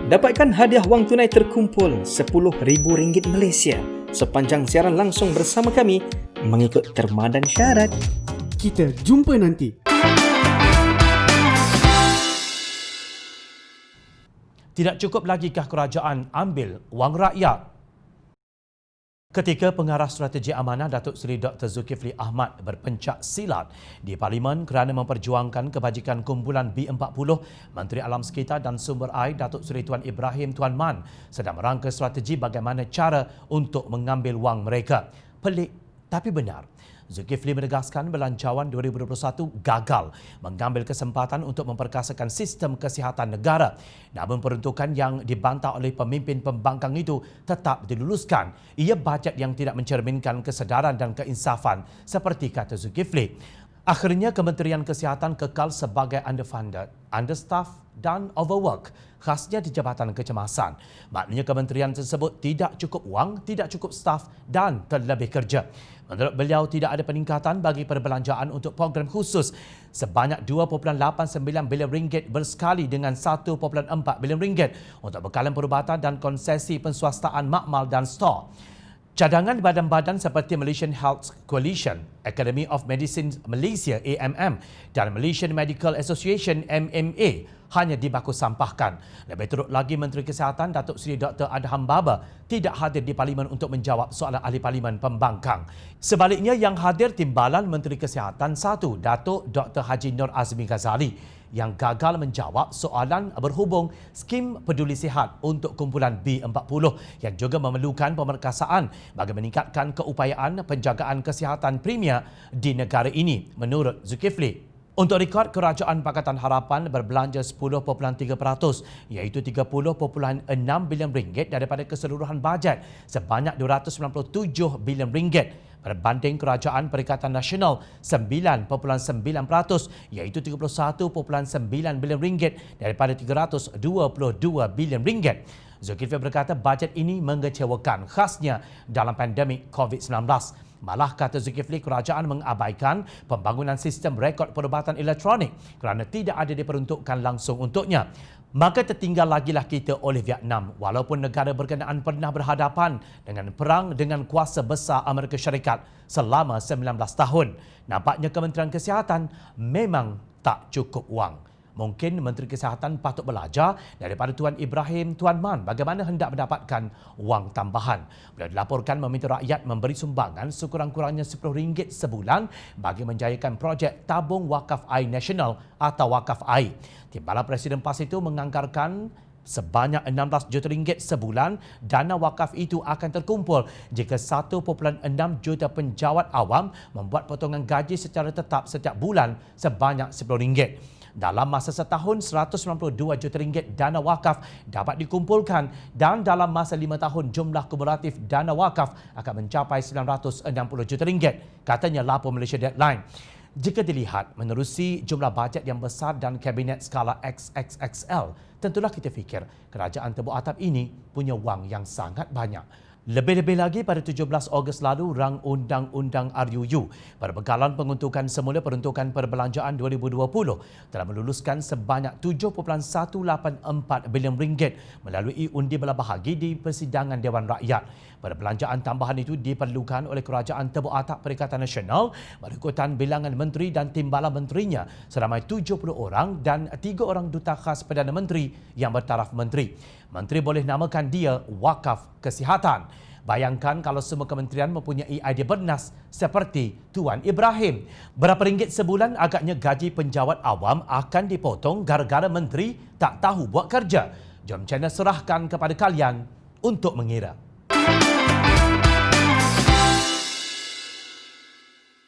Dapatkan hadiah wang tunai terkumpul RM10,000 Malaysia sepanjang siaran langsung bersama kami mengikut terma dan syarat. Kita jumpa nanti. Tidak cukup lagikah kerajaan ambil wang rakyat? Ketika Pengarah Strategi Amanah Datuk Seri Dr. Zulkifli Ahmad berpencak silat di Parlimen kerana memperjuangkan kebajikan kumpulan B40, Menteri Alam Sekitar dan Sumber Air Datuk Seri Tuan Ibrahim Tuan Man sedang merangka strategi bagaimana cara untuk mengambil wang mereka. Pelik tapi benar. Zulkifli menegaskan belanjawan 2021 gagal mengambil kesempatan untuk memperkasakan sistem kesihatan negara. Namun peruntukan yang dibantah oleh pemimpin pembangkang itu tetap diluluskan. Ia bajet yang tidak mencerminkan kesedaran dan keinsafan seperti kata Zulkifli. Akhirnya Kementerian Kesihatan kekal sebagai underfunded, understaffed dan overwork, khasnya di Jabatan Kecemasan. Maknanya kementerian tersebut tidak cukup wang, tidak cukup staf dan terlebih kerja. Menurut beliau, tidak ada peningkatan bagi perbelanjaan untuk program khusus sebanyak RM2.89 bilion bersekali dengan RM1.4 bilion untuk bekalan perubatan dan konsesi penswastaan makmal dan stor. Cadangan badan-badan seperti Malaysian Health Coalition, Academy of Medicine Malaysia AMM dan Malaysian Medical Association MMA hanya dibaku sampahkan. Lebih teruk lagi, Menteri Kesihatan Datuk Seri Dr. Adham Baba tidak hadir di Parlimen untuk menjawab soalan ahli Parlimen pembangkang. Sebaliknya, yang hadir Timbalan Menteri Kesihatan 1, Datuk Dr. Haji Nur Azmi Ghazali, yang gagal menjawab soalan berhubung skim peduli sihat untuk kumpulan B40 yang juga memerlukan pemerkasaan bagi meningkatkan keupayaan penjagaan kesihatan premier di negara ini, menurut Zulkifli. Untuk rekod, Kerajaan Pakatan Harapan berbelanja 10.3% iaitu RM30.6 bilion daripada keseluruhan bajet sebanyak RM297 bilion berbanding Kerajaan Perikatan Nasional 9.9% iaitu RM31.9 bilion daripada RM322 bilion. Zulkifli berkata bajet ini mengecewakan, khasnya dalam pandemik COVID-19. Malah kata Zulkifli, kerajaan mengabaikan pembangunan sistem rekod perubatan elektronik kerana tidak ada diperuntukkan langsung untuknya. Maka tertinggal lagilah kita oleh Vietnam walaupun negara berkenaan pernah berhadapan dengan perang dengan kuasa besar Amerika Syarikat selama 19 tahun. Nampaknya Kementerian Kesihatan memang tak cukup wang. Mungkin Menteri Kesihatan patut belajar daripada Tuan Ibrahim Tuan Man bagaimana hendak mendapatkan wang tambahan. Beliau dilaporkan meminta rakyat memberi sumbangan sekurang-kurangnya RM10 sebulan bagi menjayakan projek tabung wakaf air nasional atau wakaf air. Timbalan Presiden PAS itu menganggarkan sebanyak RM16 juta sebulan. Dana wakaf itu akan terkumpul jika 1.6 juta penjawat awam membuat potongan gaji secara tetap setiap bulan sebanyak RM10. Dalam masa setahun, RM192 juta dana wakaf dapat dikumpulkan dan dalam masa 5 tahun jumlah kumulatif dana wakaf akan mencapai RM960 juta, katanya lapor Malaysia Deadline. Jika dilihat menerusi jumlah bajet yang besar dan kabinet skala XXXL, tentulah kita fikir kerajaan Tebuk Atap ini punya wang yang sangat banyak. Lebih-lebih lagi pada 17 Ogos lalu, rang Undang-Undang RUU berbekalan penguntukan semula peruntukan perbelanjaan 2020 telah meluluskan sebanyak RM7.184 bilion melalui undi belah bahagi di persidangan Dewan Rakyat. Perbelanjaan tambahan itu diperlukan oleh Kerajaan Tebuk Atap Perikatan Nasional berikutan bilangan menteri dan timbalan menterinya seramai 70 orang dan 3 orang duta khas Perdana Menteri yang bertaraf menteri. Menteri boleh namakan dia wakaf kesihatan. Bayangkan kalau semua kementerian mempunyai idea bernas seperti Tuan Ibrahim. Berapa ringgit sebulan agaknya gaji penjawat awam akan dipotong gara-gara menteri tak tahu buat kerja. Jom channel serahkan kepada kalian untuk mengira.